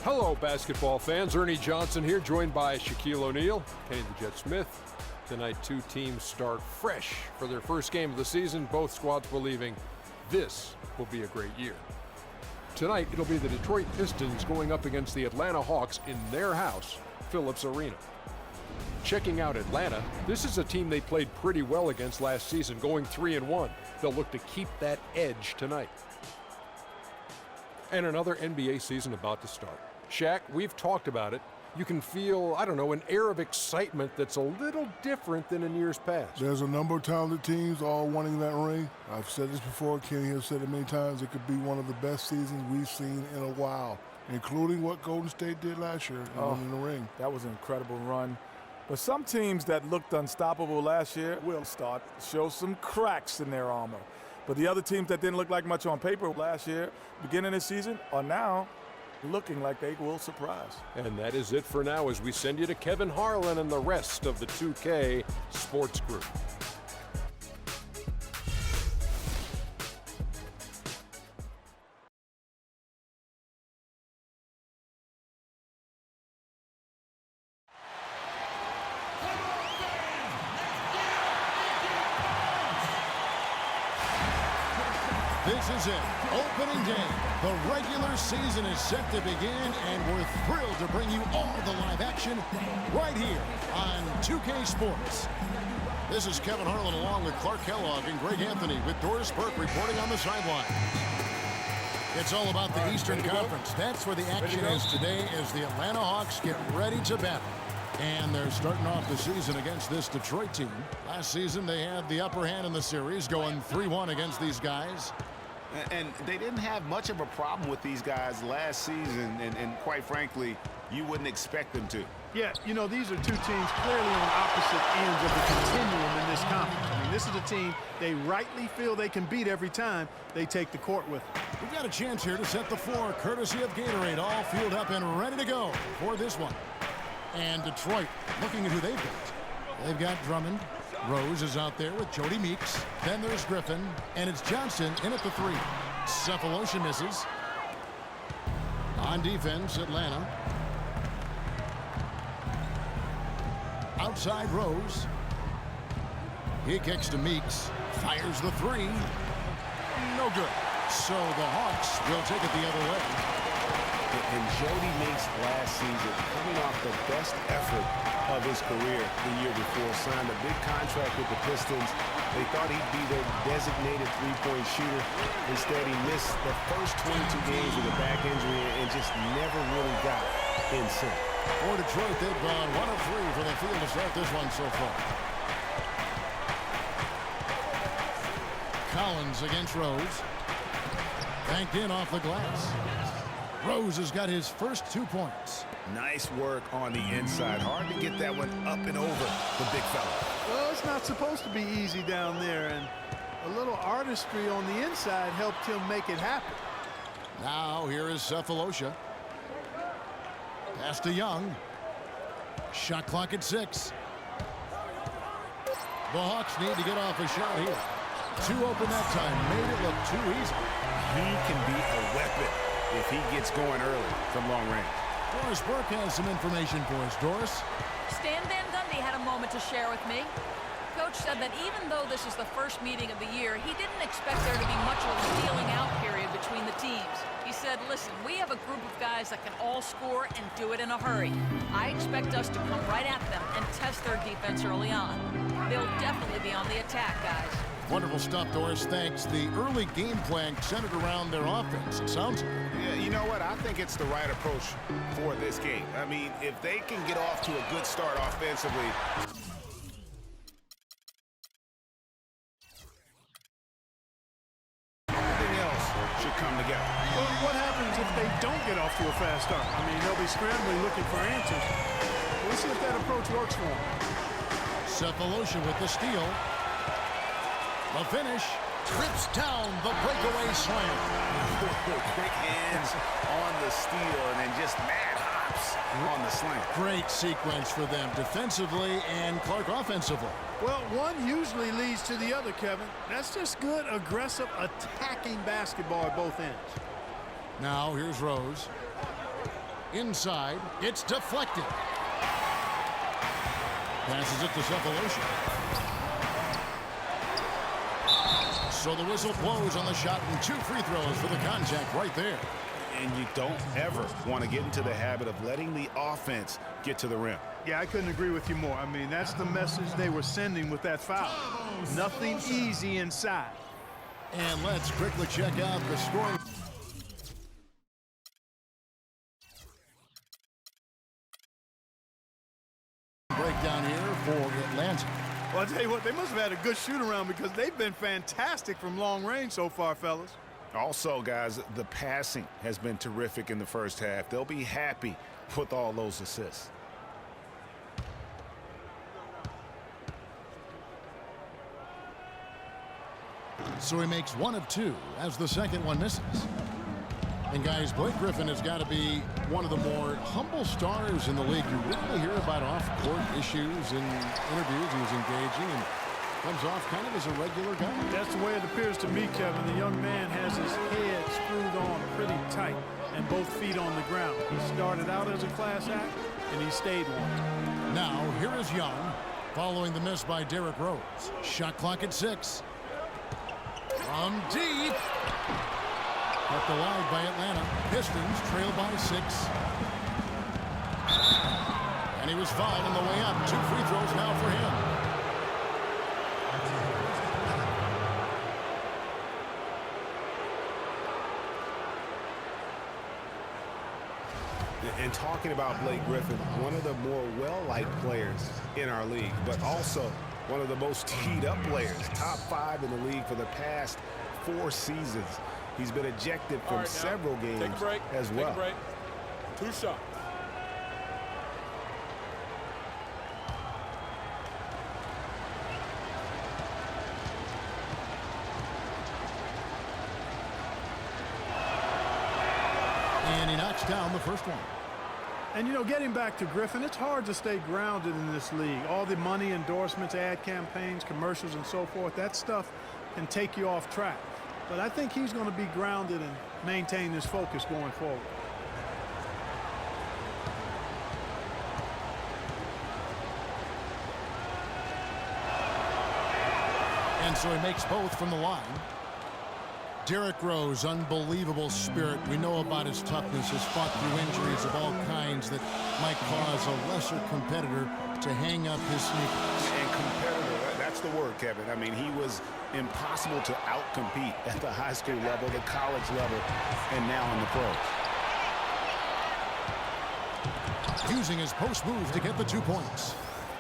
Hello, basketball fans. Ernie Johnson here, joined by Shaquille O'Neal, Kenny the Jet Smith. Tonight, two teams start fresh for their first game of the season. Both squads believing this will be a great year. Tonight, it'll be the Detroit Pistons going up against the Atlanta Hawks in their house, Phillips Arena. Checking out Atlanta, this is a team they played pretty well against last season, going 3-1. They'll look to keep that edge tonight. And another NBA season about to start. Shaq, we've talked about it. You can feel, I don't know, an air of excitement that's a little different than in years past. There's a number of talented teams all wanting that ring. I've said this before, Kenny has said it many times, it could be one of the best seasons we've seen in a while, including what Golden State did last year winning the ring. That was an incredible run. But some teams that looked unstoppable last year will start to show some cracks in their armor. But the other teams that didn't look like much on paper last year, beginning of the season, are now looking like they will surprise. And that is it for now as we send you to Kevin Harlan and the rest of the 2K Sports Group. This is it, opening day. The regular season is set to begin, and we're thrilled to bring you all the live action right here on 2K Sports. This is Kevin Harlan along with Clark Kellogg and Greg Anthony with Doris Burke reporting on the sideline. It's all about the Eastern Conference. That's where the action is today as the Atlanta Hawks get ready to battle. And they're starting off the season against this Detroit team. Last season, they had the upper hand in the series, going 3-1 against these guys. And they didn't have much of a problem with these guys last season, and quite frankly, you wouldn't expect them to. Yeah, you know, these are two teams clearly on opposite ends of the continuum in this conference. I mean, this is a team they rightly feel they can beat every time they take the court with them. We've got a chance here to set the floor, courtesy of Gatorade, all fueled up and ready to go for this one. And Detroit, looking at who they've got. They've got Drummond. Rose is out there with Jody Meeks. Then there's Griffin. And it's Johnson in at the three. Cephalosha misses. On defense, Atlanta. Outside Rose. He kicks to Meeks. Fires the three. No good. So the Hawks will take it the other way. And Jody Meeks last season, coming off the best effort of his career the year before, signed a big contract with the Pistons. They thought he'd be their designated three-point shooter. Instead, he missed the first 22 games with a back injury and just never really got in sync. For Detroit, they've gone 1 of 3 from the field to start this one so far. Collins against Rose. Banked in off the glass. Rose has got his first 2 points. Nice work on the inside. Hard to get that one up and over the big fella. Well, it's not supposed to be easy down there, and a little artistry on the inside helped him make it happen. Now here is Cephalosha. Pass to Young. Shot clock at 6. The Hawks need to get off a shot here. 2 open that time. Made it look too easy. He can be a weapon if he gets going early from long range. Doris Burke has some information for us. Doris? Stan Van Gundy had a moment to share with me. Coach said that even though this is the first meeting of the year, he didn't expect there to be much of a feeling out period between the teams. He said, listen, we have a group of guys that can all score and do it in a hurry. I expect us to come right at them and test their defense early on. They'll definitely be on the attack, guys. Wonderful stuff, Doris. Thanks. The early game plan centered around their offense, it sounds like. Yeah, you know what? I think it's the right approach for this game. I mean, if they can get off to a good start offensively, everything else should come together. Well, what happens if they don't get off to a fast start? I mean, they'll be scrambling looking for answers. We'll see if that approach works for them. Cephalosha with the steal. The finish. Trips down the breakaway slam. Quick hands on the steal and then just mad hops on the slam. Great sequence for them defensively and Clark offensively. Well, one usually leads to the other, Kevin. That's just good, aggressive, attacking basketball at both ends. Now here's Rose. Inside, it's deflected. Passes it to Cephalosha. So the whistle blows on the shot and 2 free throws for the contact right there. And you don't ever want to get into the habit of letting the offense get to the rim. Yeah, I couldn't agree with you more. I mean, that's the message they were sending with that foul. Nothing easy inside. And let's quickly check out the scoring. Breakdown here for Atlanta. Well, I'll tell you what, they must have had a good shoot-around because they've been fantastic from long range so far, fellas. Also, guys, the passing has been terrific in the first half. They'll be happy with all those assists. So he makes 1 of 2 as the second one misses. And guys, Blake Griffin has got to be one of the more humble stars in the league. You rarely hear about off-court issues in interviews. He's engaging and comes off kind of as a regular guy. That's the way it appears to me, Kevin. The young man has his head screwed on pretty tight and both feet on the ground. He started out as a class act, and he stayed one. Now, here is Young following the miss by Derrick Rose. Shot clock at 6. From deep. Kept alive by Atlanta. Pistons trail by 6. And he was fouled on the way up. 2 free throws now for him. And talking about Blake Griffin, one of the more well-liked players in our league, but also one of the most teed-up players. Top 5 in the league for the past 4 seasons. He's been ejected from several games as well. Take a break. 2 shots. And he knocks down the first one. And, you know, getting back to Griffin, it's hard to stay grounded in this league. All the money, endorsements, ad campaigns, commercials, and so forth, that stuff can take you off track. But I think he's going to be grounded and maintain his focus going forward. And so he makes both from the line. Derrick Rose, unbelievable spirit. We know about his toughness, has fought through injuries of all kinds that might cause a lesser competitor to hang up his sneakers. And competitor, that's the word, Kevin. I mean, he was impossible to outcompete at the high school level, the college level, and now in the pros. Using his post move to get the 2 points.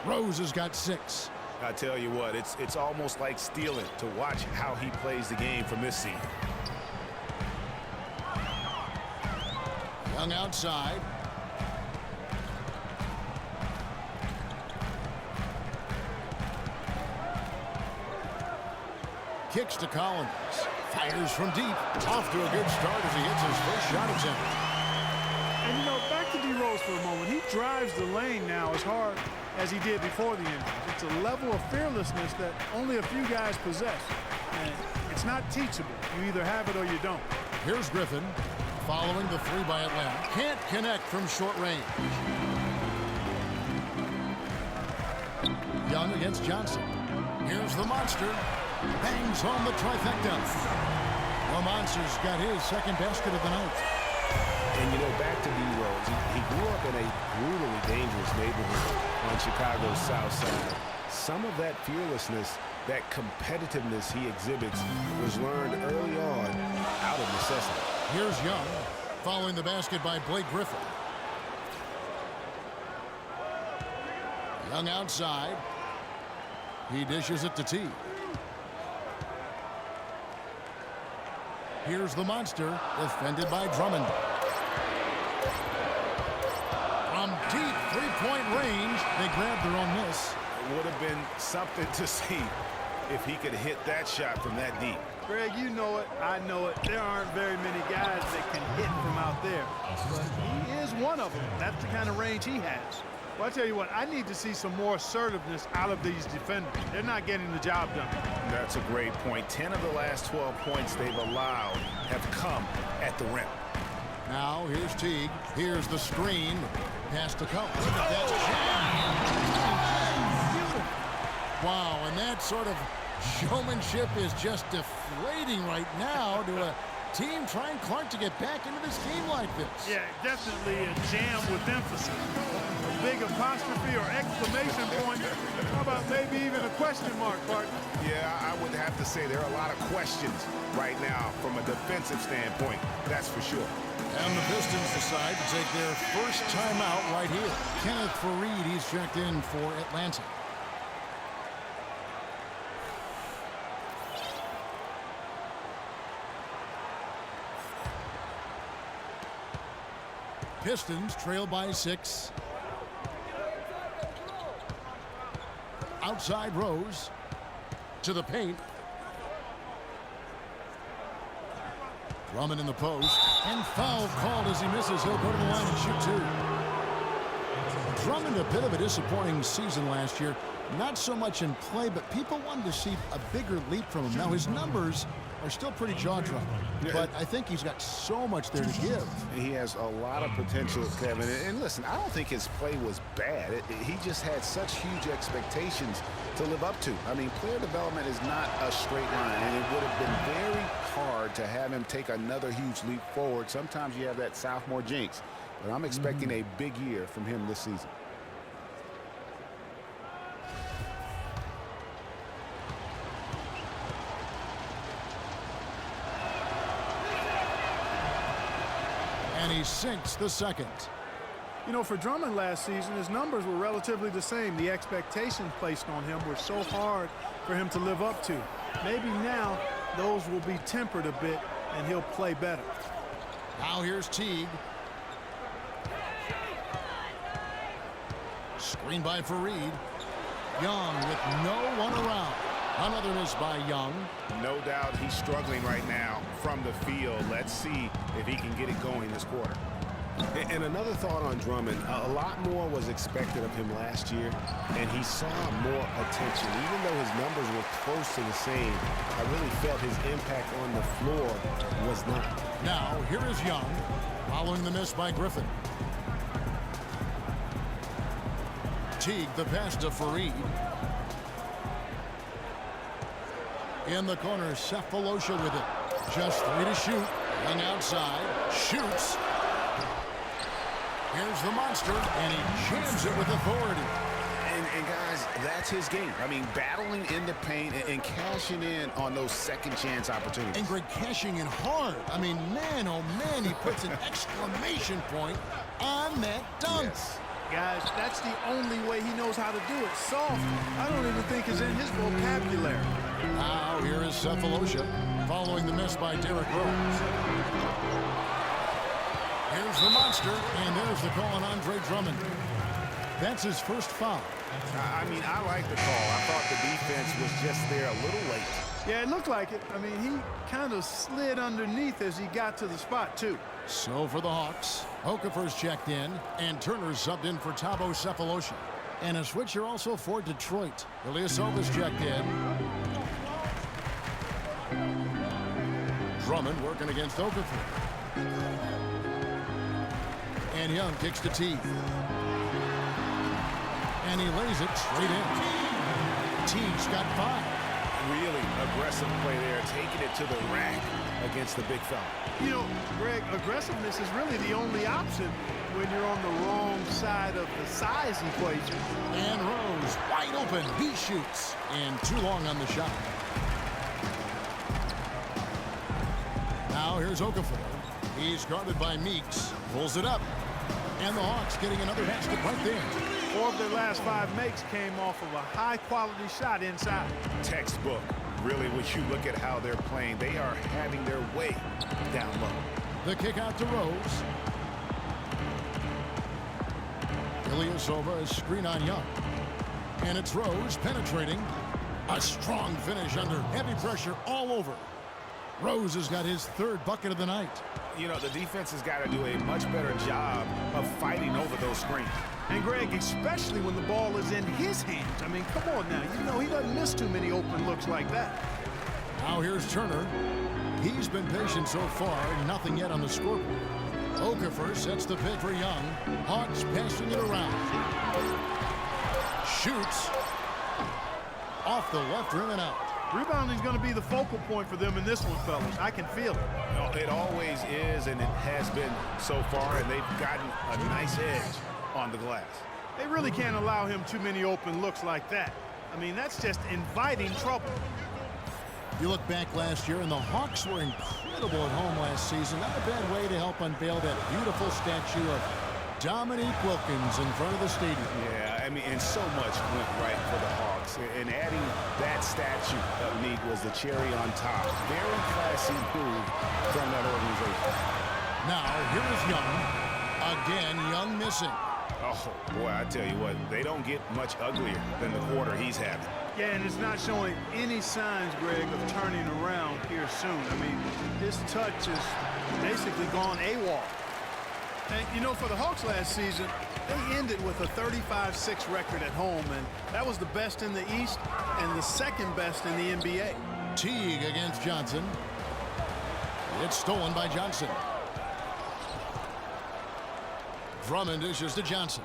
Rose has got 6. I tell you what, it's almost like stealing to watch how he plays the game from this seat. Young outside. Kicks to Collins. Fires from deep. Off to a good start as he hits his first shot attempt. And, you know, back to D. Rose for a moment. He drives the lane now as hard as he did before the injury. It's a level of fearlessness that only a few guys possess. And it's not teachable. You either have it or you don't. Here's Griffin following the 3 by Atlanta. Can't connect from short range. Young against Johnson. Here's the monster. Bangs home the trifecta. The monster's got his second basket of the night. And, you know, back to D. Rose, he grew up in a brutally dangerous neighborhood on Chicago's south side. Some of that fearlessness, that competitiveness he exhibits was learned early on out of necessity. Here's Young following the basket by Blake Griffin. Young outside. He dishes it to T. Here's the monster, defended by Drummond. From deep three-point range, they grabbed their own miss. It would have been something to see if he could hit that shot from that deep. Greg, you know it. I know it. There aren't very many guys that can hit from out there. But he is one of them. That's the kind of range he has. Well, I tell you what, I need to see some more assertiveness out of these defenders. They're not getting the job done. That's a great point. 10 of the last 12 points they've allowed have come at the rim. Now here's Teague. Here's the screen. Pass to Coach. Look at that jam. Beautiful. Wow, and that sort of showmanship is just deflating right now to a team trying Clark to get back into this game like this. Yeah, definitely a jam with emphasis. A big apostrophe or exclamation point. How about maybe even a question mark, Clark? Yeah, I would have to say there are a lot of questions right now from a defensive standpoint. That's for sure. And the Pistons decide to take their first timeout right here. Kenneth Faried, he's checked in for Atlanta. Pistons trail by 6. Outside Rose to the paint. Drummond in the post, and foul called as he misses. He'll go to the line and shoot 2. Drummond, a bit of a disappointing season last year. Not so much in play, but people wanted to see a bigger leap from him. Now his numbers are still pretty jaw-dropping, but I think he's got so much there to give. He has a lot of potential, Kevin. And listen, I don't think his play was bad. He just had such huge expectations to live up to. I mean, player development is not a straight line, and it would have been very hard to have him take another huge leap forward. Sometimes you have that sophomore jinx, but I'm expecting a big year from him this season. And he sinks the second. You know, for Drummond last season, his numbers were relatively the same. The expectations placed on him were so hard for him to live up to. Maybe now those will be tempered a bit and he'll play better. Now here's Teague. Screen by Faried. Young with no one around. Another miss by Young. No doubt he's struggling right now from the field. Let's see if he can get it going this quarter. And another thought on Drummond, a lot more was expected of him last year, and he saw more attention. Even though his numbers were close to the same, I really felt his impact on the floor was not. Now, here is Young, following the miss by Griffin. Teague, the pass to Faried. In the corner, Cephalosha with it. Just 3 to shoot. Young outside, shoots. Here's the monster, and he jams it with authority. And guys, that's his game. I mean, battling in the paint and cashing in on those second chance opportunities. And Greg cashing in hard. I mean, man, oh man, he puts an exclamation point on that dunk. Yes. Guys, that's the only way he knows how to do it. Soft, I don't even think is in his vocabulary. Now, here is Cephalosha, following the miss by Derrick Rose. Here's the monster, and there's the call on Andre Drummond. That's his first foul. I mean, I like the call. I thought the defense was just there a little late. Yeah, it looked like it. I mean, he kind of slid underneath as he got to the spot, too. So for the Hawks, Okafor's checked in, and Turner's subbed in for Thabo Cephalosha. And a switcher also for Detroit. Ilyasova's checked in. Drummond working against Okafor. And Young kicks to Teague. And he lays it straight in. Teague's got 5. Really aggressive play there, taking it to the rack against the big fella. You know, Greg, aggressiveness is really the only option when you're on the wrong side of the size equation. And Rose wide open. He shoots. And too long on the shot. Now here's Okafor. He's guarded by Meeks. Pulls it up. And the Hawks getting another basket right there. 4 of their last 5 makes came off of a high-quality shot inside. Textbook. Really, when you look at how they're playing, they are having their way down low. The kick out to Rose. Ilyasova, a screen on Young. And it's Rose penetrating. A strong finish under heavy pressure all over. Rose has got his 3rd bucket of the night. You know, the defense has got to do a much better job of fighting over those screens. And Greg, especially when the ball is in his hands. I mean, come on now. You know he doesn't miss too many open looks like that. Now here's Turner. He's been patient so far. Nothing yet on the scoreboard. Okafor sets the pick for Young. Hawks passing it around. Shoots. Off the left rim and out. Rebounding is going to be the focal point for them in this one, fellas. I can feel it. No, it always is, and it has been so far, and they've gotten a nice edge on the glass. They really can't allow him too many open looks like that. I mean, that's just inviting trouble. You look back last year, and the Hawks were incredible at home last season. Not a bad way to help unveil that beautiful statue of Dominique Wilkins in front of the stadium. Yeah, I mean, and so much went right for the Hawks. And adding that statue of Neek was the cherry on top. Very classy move from that organization. Now, here is Young. Again, Young missing. Oh, boy, I tell you what, they don't get much uglier than the quarter he's having. Yeah, and it's not showing any signs, Greg, of turning around here soon. I mean, his touch is basically gone AWOL. And, you know, for the Hawks last season, they ended with a 35-6 record at home, and that was the best in the East and the second best in the NBA. Teague against Johnson. It's stolen by Johnson. Drummond dishes to Johnson.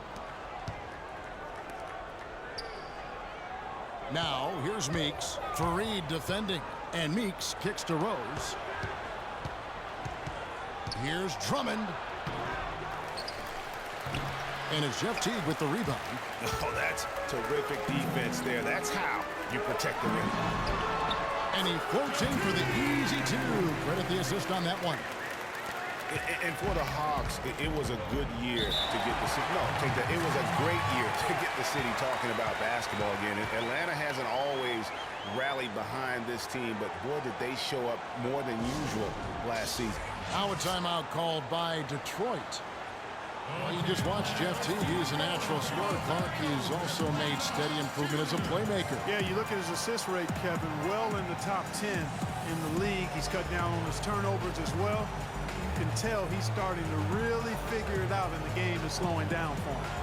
Now, here's Meeks. Fareed defending. And Meeks kicks to Rose. Here's Drummond. And it's Jeff Teague with the rebound. Oh, that's terrific defense there. That's how you protect the rim. And he floats in for the easy two. Credit the assist on that one. And for the Hawks, it was a good year to get the city. No, take that. It was a great year to get the city talking about basketball again. Atlanta hasn't always rallied behind this team, but boy, did they show up more than usual last season. Now a timeout called by Detroit. Well, you just watched Jeff Teague. He's a natural scorer. Clark, he's also made steady improvement as a playmaker. Yeah, you look at his assist rate, Kevin, well in the top 10 in the league. He's cut down on his turnovers as well. You can tell he's starting to really figure it out, and the game is slowing down for him.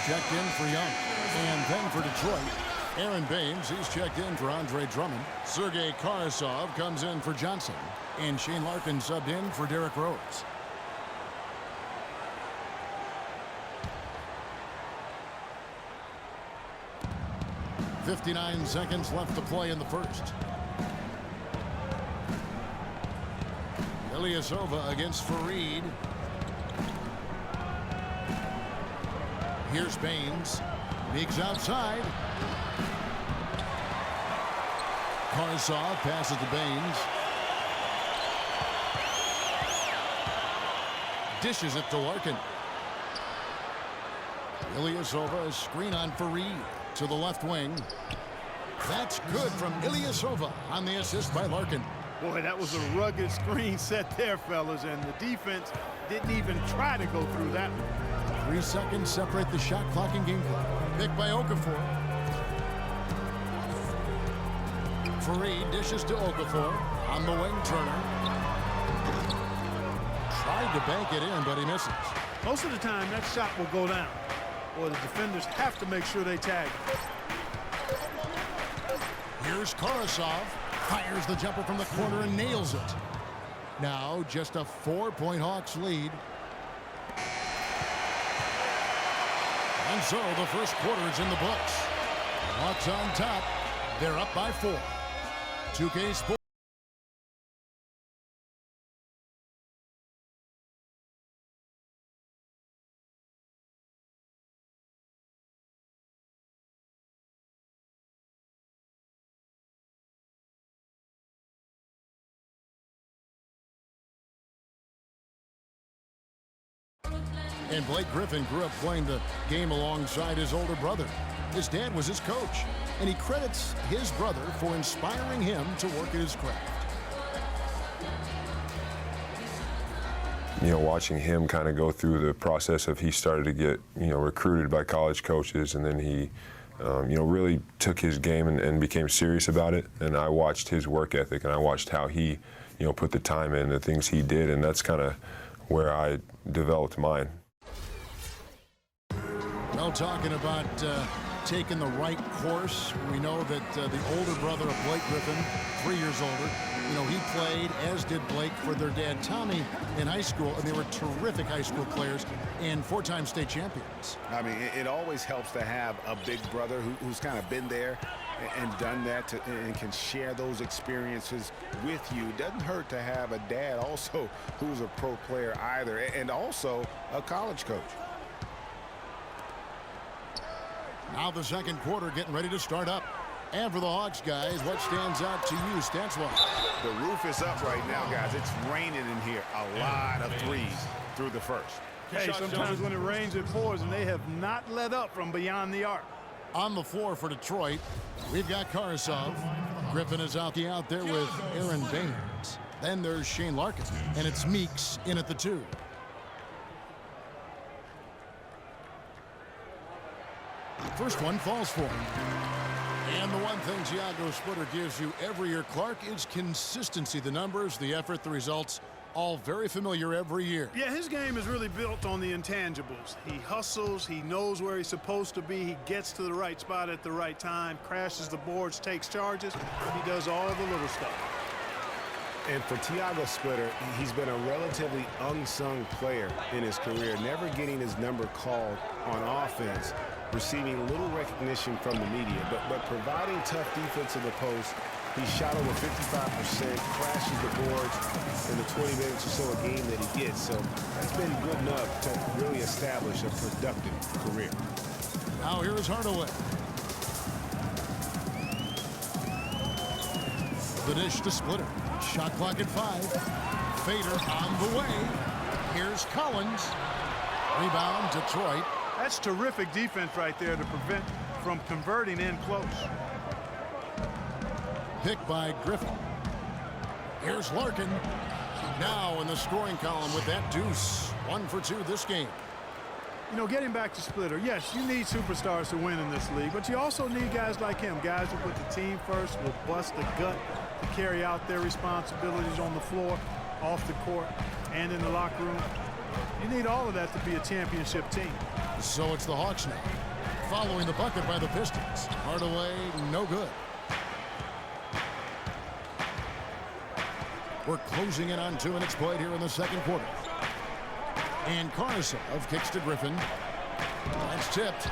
Checked in for Young. And then for Detroit, Aaron Baines, he's checked in for Andre Drummond. Sergei Karasov comes in for Johnson. And Shane Larkin subbed in for Derrick Rose. .59 seconds left to play in the first. Ilyasova against Fareed. Here's Baines. Meeks outside. Karasov passes to Baines. Dishes it to Larkin. Ilyasova, a screen on Fareed to the left wing. That's good from Ilyasova on the assist by Larkin. Boy, that was a rugged screen set there, fellas, and the defense didn't even try to go through that one. 3 seconds separate the shot clock and game clock. Picked by Okafor. Fareed dishes to Okafor. On the wing, Turner. Tried to bank it in, but he misses. Most of the time, that shot will go down. Or the defenders have to make sure they tag it. Here's Karasov. Fires the jumper from the corner and nails it. Now just a 4-point Hawks lead. And so the first quarter is in the books. Hawks on top. They're up by 4. 2K Sports. And Blake Griffin grew up playing the game alongside his older brother. His dad was his coach, and he credits his brother for inspiring him to work at his craft. You know, watching him kind of go through the process of he started to get, you know, recruited by college coaches, and then he, you know, really took his game and became serious about it. And I watched his work ethic, and I watched how he, you know, put the time in, the things he did, and that's kind of where I developed mine. Well, talking about taking the right course, we know that the older brother of Blake Griffin, 3 years older, you know, he played, as did Blake, for their dad Tommy in high school, and they were terrific high school players and 4-time state champions. I mean, it always helps to have a big brother who's kind of been there and done that and can share those experiences with you. It doesn't hurt to have a dad also who's a pro player either, and also a college coach. Now the second quarter getting ready to start up. And for the Hawks, guys, what stands out to you stats-wise? The roof is up right now, guys. It's raining in here. A lot of threes through the first. Hey, sometimes when it rains, it pours, and they have not let up from beyond the arc. On the floor for Detroit, we've got Karasov. Griffin is out there with Aaron Baines. Then there's Shane Larkin, and it's Meeks in at the 2. First one falls for him. And the one thing Tiago Splitter gives you every year, Clark, is consistency. The numbers, the effort, the results, all very familiar every year. Yeah, his game is really built on the intangibles. He hustles, he knows where he's supposed to be, he gets to the right spot at the right time, crashes the boards, takes charges. He does all the little stuff. And for Tiago Splitter, he's been a relatively unsung player in his career, never getting his number called on offense, receiving little recognition from the media, but providing tough defense in the post. He shot over 55%, crashes the boards in the 20 minutes or so a game that he gets. So that's been good enough to really establish a productive career. Now here is Hardaway. The dish to Splitter. Shot clock at 5. Fader on the way. Here's Collins. Rebound, Detroit. That's terrific defense right there to prevent from converting in close. Picked by Griffin. Here's Larkin. Now in the scoring column with that deuce. 1 for 2 this game. You know, getting back to Splitter, yes, you need superstars to win in this league, but you also need guys like him, guys who put the team first, will bust the gut to carry out their responsibilities on the floor, off the court, and in the locker room. You need all of that to be a championship team. So it's the Hawks now, following the bucket by the Pistons. Hardaway, no good. We're closing in on 2 minutes played here in the second quarter. And Karasov kicks to Griffin. That's tipped.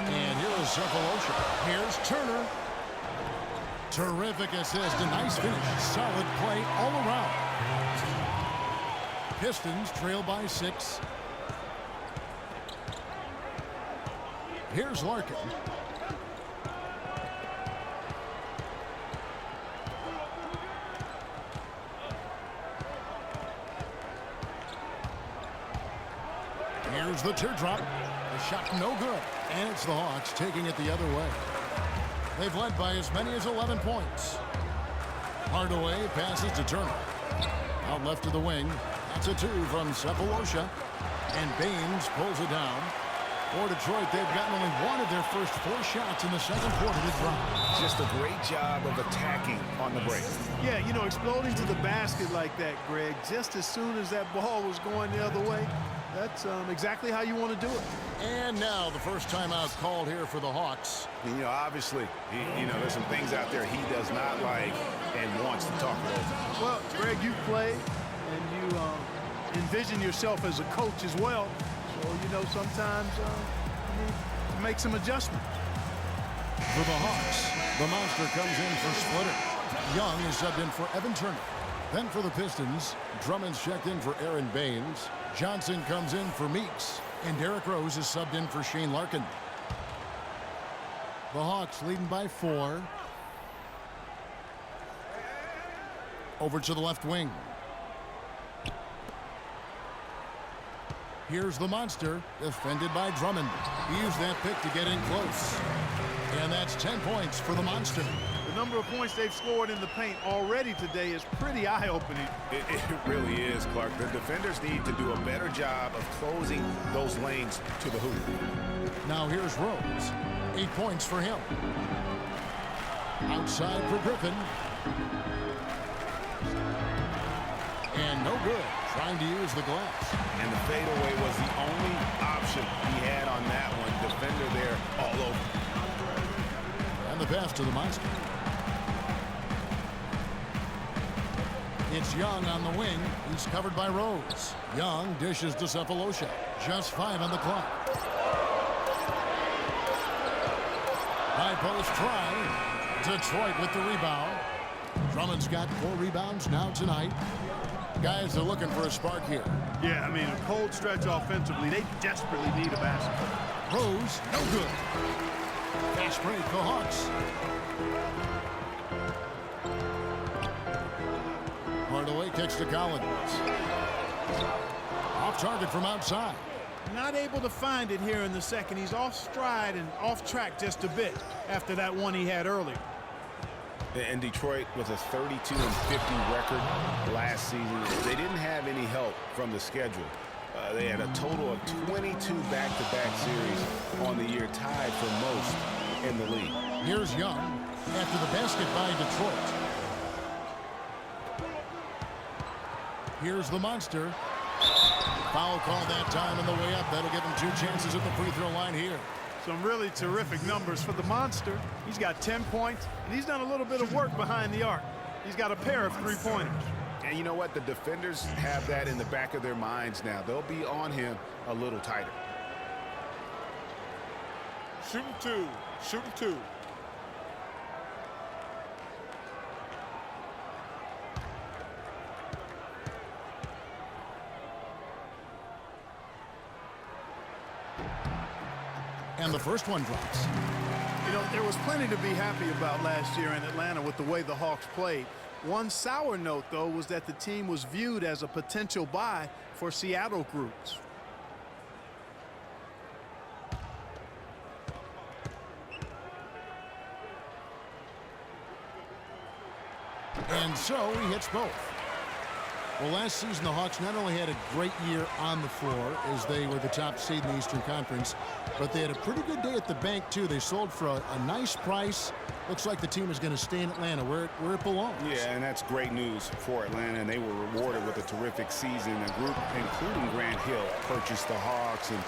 And here is Cephalosha. Here's Turner. Terrific assist, a nice finish. Solid play all around. Pistons trail by 6. Here's Larkin. Here's the teardrop. The shot no good. And it's the Hawks taking it the other way. They've led by as many as 11 points. Hardaway passes to Turner. Out left of the wing. That's a 2 from Cephalosha. And Baines pulls it down. For Detroit, they've gotten only one of their first 4 shots in the second quarter to drop. Just a great job of attacking on the break. Yeah, you know, exploding to the basket like that, Greg, just as soon as that ball was going the other way, that's exactly how you want to do it. And now the first timeout called here for the Hawks. You know, obviously, you know, there's some things out there he does not like and wants to talk about. Well, Greg, you play and you envision yourself as a coach as well. So, you know, sometimes you need to make some adjustments. For the Hawks, the monster comes in for Splitter. Young is subbed in for Evan Turner. Then for the Pistons, Drummond's checked in for Aaron Baines. Johnson comes in for Meeks. And Derrick Rose is subbed in for Shane Larkin. The Hawks leading by 4. Over to the left wing. Here's the monster, defended by Drummond. He used that pick to get in close. And that's 10 points for the monster. The number of points they've scored in the paint already today is pretty eye-opening. It really is, Clark. The defenders need to do a better job of closing those lanes to the hoop. Now here's Rose. 8 points for him. Outside for Griffin. And no good. Trying to use the glass. And the fadeaway was the only option he had on that one. Defender there all over. And the pass to the monster. It's Young on the wing. He's covered by Rose. Young dishes to Cephalosha. Just 5 on the clock. High post try. Detroit with the rebound. Drummond's got 4 rebounds now tonight. Guys are looking for a spark here. Yeah, I mean, a cold stretch offensively. They desperately need a basket. Rose, no good. Fast break for Hawks. Hardaway kicks to Collins. Off target from outside. Not able to find it here in the second. He's off stride and off track just a bit after that one he had earlier. And Detroit with a 32-50 record last season. They didn't have any help from the schedule. They had a total of 22 back-to-back series on the year, tied for most in the league. Here's Young after the basket by Detroit. Here's the monster. Foul call that time on the way up. That'll give him 2 chances at the free throw line here. Some really terrific numbers for the monster. He's got 10 points, and he's done a little bit of work behind the arc. He's got a pair of 3-pointers. And you know what? The defenders have that in the back of their minds now. They'll be on him a little tighter. Shooting 2. Shooting 2. And the first one drops. You know, there was plenty to be happy about last year in Atlanta with the way the Hawks played. One sour note, though, was that the team was viewed as a potential buy for Seattle groups. And so he hits both. Well, last season the Hawks not only had a great year on the floor as they were the top seed in the Eastern Conference, but they had a pretty good day at the bank too. They sold for a nice price. Looks like the team is going to stay in Atlanta where it belongs. Yeah, and that's great news for Atlanta, and they were rewarded with a terrific season. A group, including Grant Hill, purchased the Hawks, and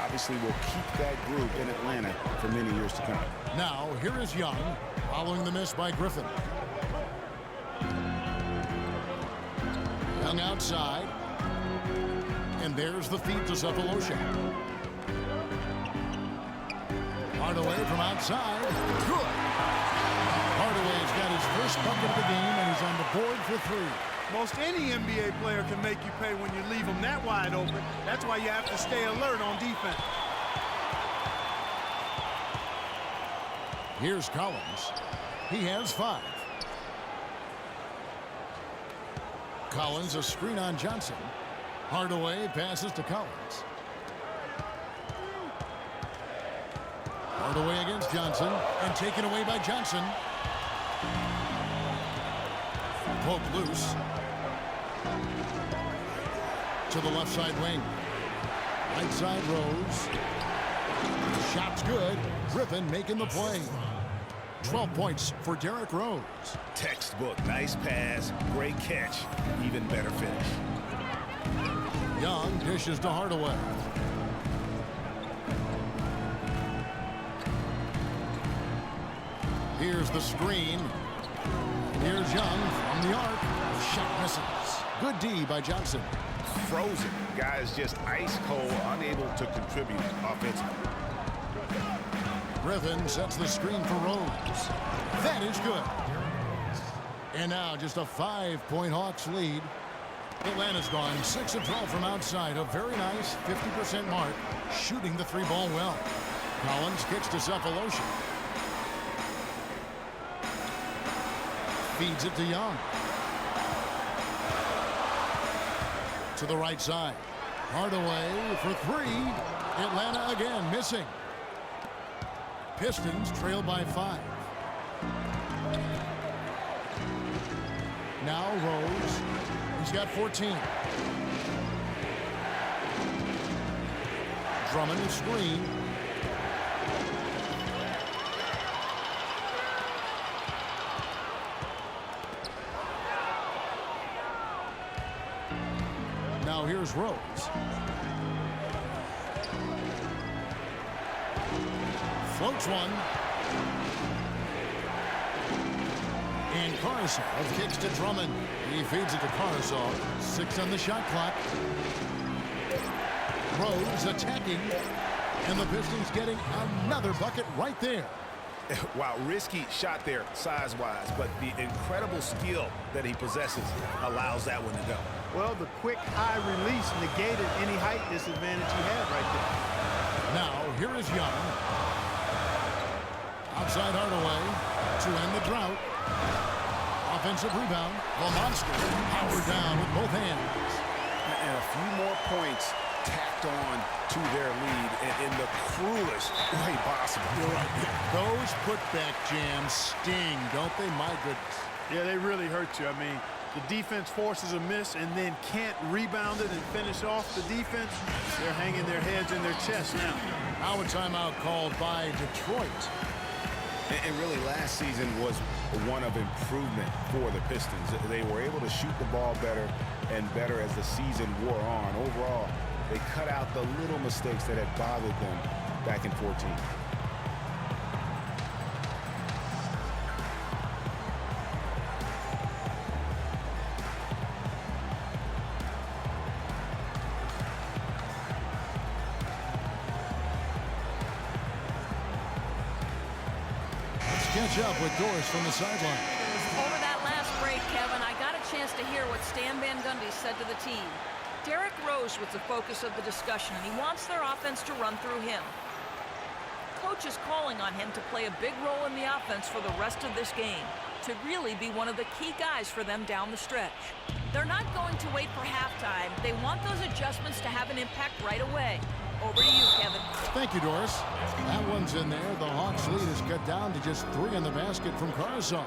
obviously will keep that group in Atlanta for many years to come. Now, here is Young, following the miss by Griffin. Young outside, and there's the feed to Cephalosha. Hardaway from outside, good. Hardaway's got his first bucket of the game, and he's on the board for 3. Most any NBA player can make you pay when you leave them that wide open. That's why you have to stay alert on defense. Here's Collins. He has 5. Collins, a screen on Johnson. Hardaway passes to Collins. Hardaway against Johnson, and taken away by Johnson. Poke loose. To the left side wing. Right side Rose. Shot's good. Griffin making the play. 12 points for Derrick Rose. Textbook, nice pass, great catch, even better finish. Young dishes to Hardaway. Here's the screen. Here's Young from the arc. Shot misses. Good D by Johnson. Frozen. Guys just ice cold, unable to contribute offensively. Griffin sets the screen for Rose. That is good. And now just a 5-point Hawks lead. Atlanta's gone 6 of 12 from outside. A very nice 50% mark. Shooting the 3-ball well. Collins kicks to Cephalosha. Feeds it to Young. To the right side. Hardaway for three. Atlanta again missing. Pistons trail by 5. Now Rose. He's got 14. Drummond is screen. Now here's Rose. Floats one. And Carsov kicks to Drummond. He feeds it to Carsov. 6 on the shot clock. Rose attacking. And the Pistons getting another bucket right there. Wow, risky shot there size-wise, but the incredible skill that he possesses allows that one to go. Well, the quick high release negated any height disadvantage he had right there. Now, here is Young. Outside Hardaway to end the drought. Offensive rebound. The monster powered down with both hands. And a few more points tacked on to their lead in the cruelest way possible. You're right. Those putback jams sting, don't they? My goodness. Yeah, they really hurt you. I mean, the defense forces a miss and then can't rebound it and finish off the defense. They're hanging their heads in their chest now. Now a timeout called by Detroit. And really, last season was one of improvement for the Pistons. They were able to shoot the ball better and better as the season wore on. Overall, they cut out the little mistakes that had bothered them back in 14. Catch up with Doris from the sideline. Over that last break, Kevin, I got a chance to hear what Stan Van Gundy said to the team. Derrick Rose was the focus of the discussion, and he wants their offense to run through him. Coach is calling on him to play a big role in the offense for the rest of this game, to really be one of the key guys for them down the stretch. They're not going to wait for halftime. They want those adjustments to have an impact right away. Over to you, Kevin. Thank you, Doris. That one's in there. The Hawks' lead is cut down to just 3 in the basket from Carsov.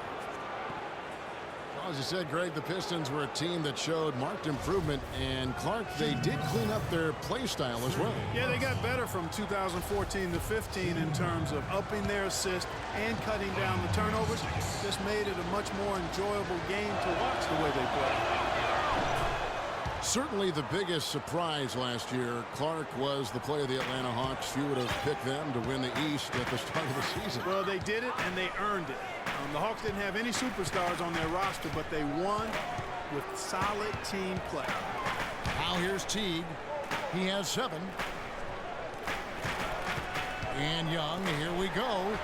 Well, as you said, Greg, the Pistons were a team that showed marked improvement, and Clark, they did clean up their play style as well. Yeah, they got better from 2014 to 15 in terms of upping their assist and cutting down the turnovers. Just made it a much more enjoyable game to watch the way they play. Certainly the biggest surprise last year, Clark was the player of the Atlanta Hawks. Few would have picked them to win the East at the start of the season. Well, they did it, and they earned it. The Hawks didn't have any superstars on their roster, but they won with solid team play. Now here's Teague. He has 7. And Young, here we go.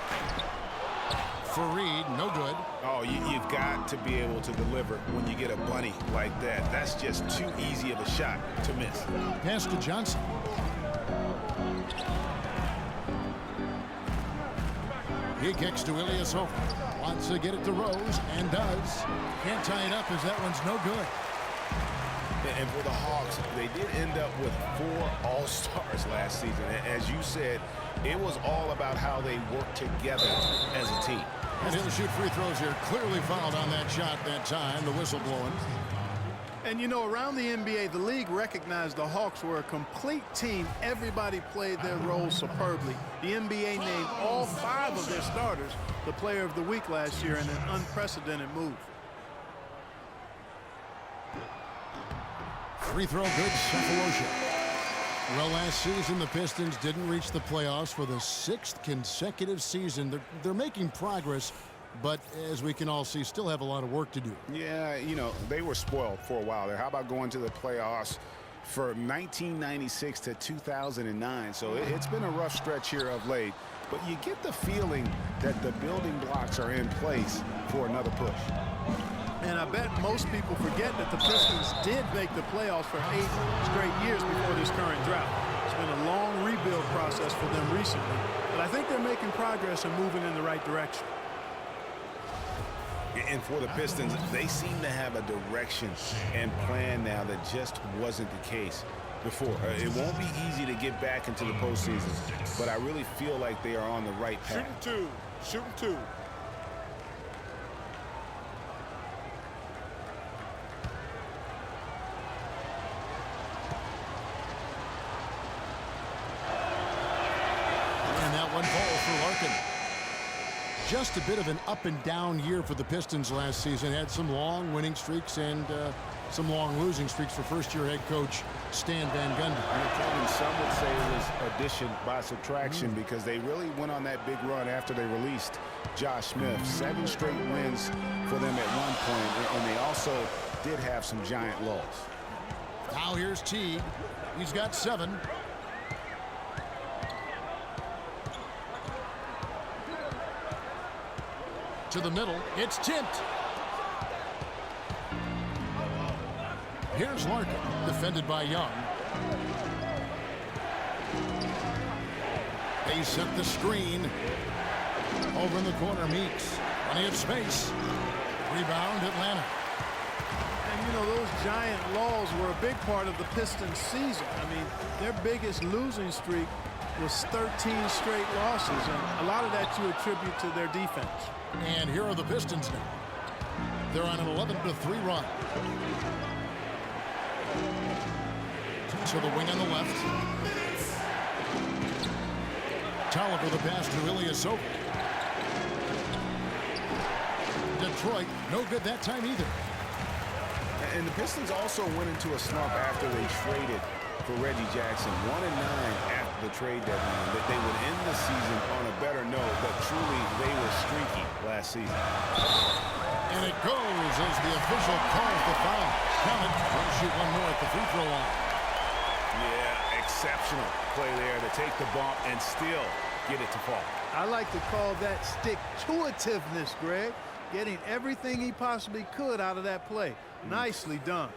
Fareed, no good. Oh, you've got to be able to deliver when you get a bunny like that. That's just too easy of a shot to miss. Pass to Johnson. He kicks to Ilyasova. Wants to get it to Rose, and does. Can't tie it up as that one's no good. And for the Hawks, they did end up with 4 All-Stars last season. As you said, it was all about how they worked together as a team. And he'll shoot free throws here. Clearly fouled on that shot that time. The whistle blowing. And, you know, around the NBA, the league recognized the Hawks were a complete team. Everybody played their role superbly. The NBA named all 5 of their starters the player of the week last year in an unprecedented move. Free throw good, Cephalosha. Well, last season, the Pistons didn't reach the playoffs for the 6th consecutive season. They're making progress, but as we can all see, still have a lot of work to do. Yeah, you know, they were spoiled for a while there. How about going to the playoffs for 1996 to 2009? So it's been a rough stretch here of late, but you get the feeling that the building blocks are in place for another push. And I bet most people forget that the Pistons did make the playoffs for 8 straight years before this current drought. It's been a long rebuild process for them recently, but I think they're making progress and moving in the right direction. And for the Pistons, they seem to have a direction and plan now that just wasn't the case before. It won't be easy to get back into the postseason, but I really feel like they are on the right path. Shooting two. And that one falls for Larkin. Just a bit of an up and down year for the Pistons last season. Had some long winning streaks and some long losing streaks for first-year head coach Stan Van Gundy. Kevin, some would say it was addition by subtraction because they really went on that big run after they released Josh Smith. 7 straight wins for them at one point, and they also did have some giant lows. Now here's Teague. He's got 7. To the middle, it's tipped. Here's Larkin, defended by Young. They set the screen. Over in the corner, Meeks. Plenty of space. Rebound, Atlanta. And, you know, those giant lulls were a big part of the Pistons' season. I mean, their biggest losing streak was 13 straight losses, and a lot of that you attribute to their defense. And here are the Pistons now. They're on an 11-3 run. To the wing on the left. Tolliver the pass to Ilyasova. Detroit, no good that time either. And the Pistons also went into a slump after they traded for Reggie Jackson. 1-9 after the trade deadline. That they would end the season on a better note, but truly they were streaky last season. And it goes as the official calls the foul. Hammond will shoot one more at the free throw line. Yeah, exceptional play there to take the bump and still get it to fall. I like to call that stick-to-itiveness, Greg. Getting everything he possibly could out of that play. Nicely done.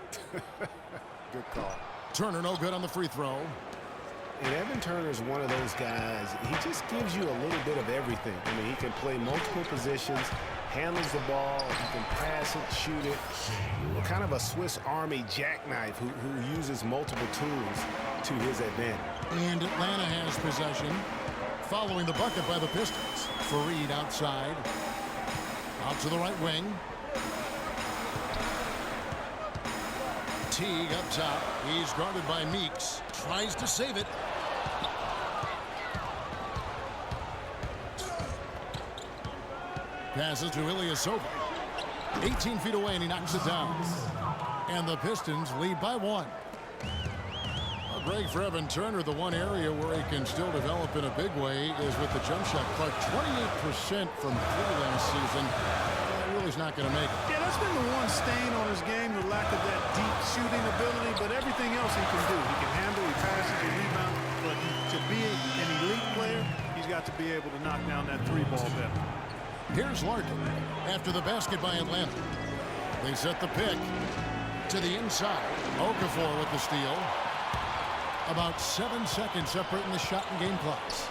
Good call. Turner no good on the free throw. And Evan Turner's one of those guys. He just gives you a little bit of everything. I mean, he can play multiple positions, handles the ball, he can pass it, shoot it. Kind of a Swiss Army jackknife who uses multiple tools to his advantage. And Atlanta has possession. Following the bucket by the Pistons. Fareed outside. Out to the right wing. Teague up top. He's guarded by Meeks. Tries to save it. Passes to Ilyasova. 18 feet away, and he knocks it down. And the Pistons lead by 1. Well, Greg, for Evan Turner, the one area where he can still develop in a big way is with the jump shot. But 28% from 3 last season. Really is not going to make it. Yeah, that's been the one stain on his game, the lack of that deep shooting ability, but everything else he can do. He can handle, he passes, he rebounds, but to be an elite player, he's got to be able to knock down that 3-ball better. Here's Larkin after the basket by Atlanta. They set the pick to the inside. Okafor with the steal. About 7 seconds separating the shot and game clocks.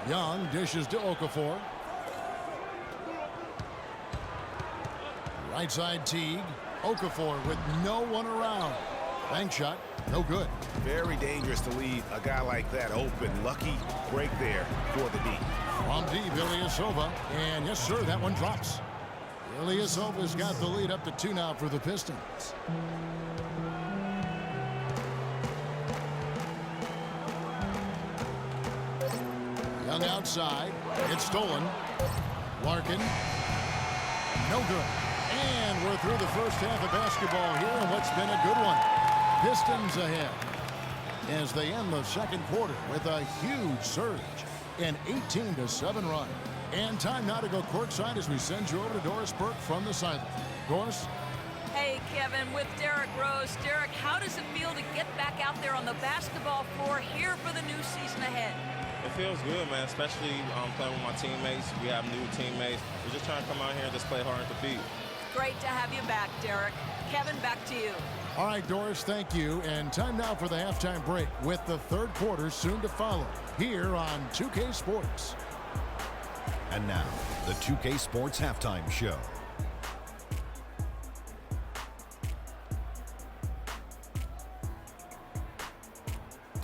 Young dishes to Okafor. Right side Teague. Okafor with no one around. Bank shot, no good. Very dangerous to leave a guy like that open. Lucky break there for the D. From deep, Ilyasova. And yes, sir, that one drops. Ilyasova's got the lead up to 2 now for the Pistons. Young outside. It's stolen. Larkin. No good. And we're through the first half of basketball here, and what's been a good one. Pistons ahead as they end the second quarter with a huge surge, an 18-7 run. And time now to go courtside as we send you over to Doris Burke from the sideline. Doris? Hey, Kevin, with Derrick Rose. Derrick, how does it feel to get back out there on the basketball floor here for the new season ahead? It feels good, man, especially playing with my teammates. We have new teammates. We're just trying to come out here and just play hard and compete. Great to have you back, Derrick. Kevin, back to you. All right, Doris, thank you. And time now for the halftime break with the third quarter soon to follow here on 2K Sports. And now, the 2K Sports Halftime Show.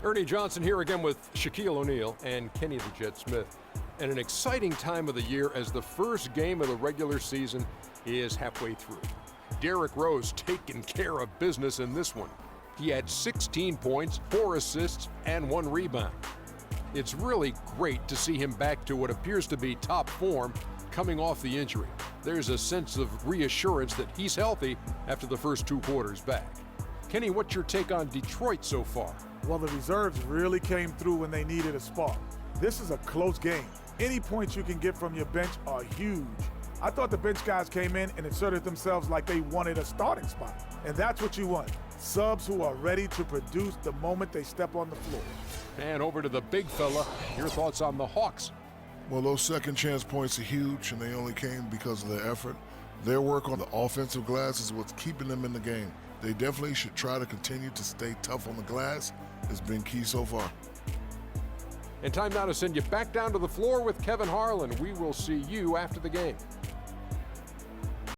Ernie Johnson here again with Shaquille O'Neal and Kenny the Jet Smith. And an exciting time of the year as the first game of the regular season is halfway through. Derrick Rose taking care of business in this one. He had 16 points, 4 assists, and 1 rebound. It's really great to see him back to what appears to be top form coming off the injury. There's a sense of reassurance that he's healthy after the first 2 quarters back. Kenny, what's your take on Detroit so far? Well, the reserves really came through when they needed a spark. This is a close game. Any points you can get from your bench are huge. I thought the bench guys came in and inserted themselves like they wanted a starting spot. And that's what you want. Subs who are ready to produce the moment they step on the floor. And over to the big fella, your thoughts on the Hawks? Well, those second chance points are huge, and they only came because of their effort. Their work on the offensive glass is what's keeping them in the game. They definitely should try to continue to stay tough on the glass. It's been key so far. And time now to send you back down to the floor with Kevin Harlan. We will see you after the game.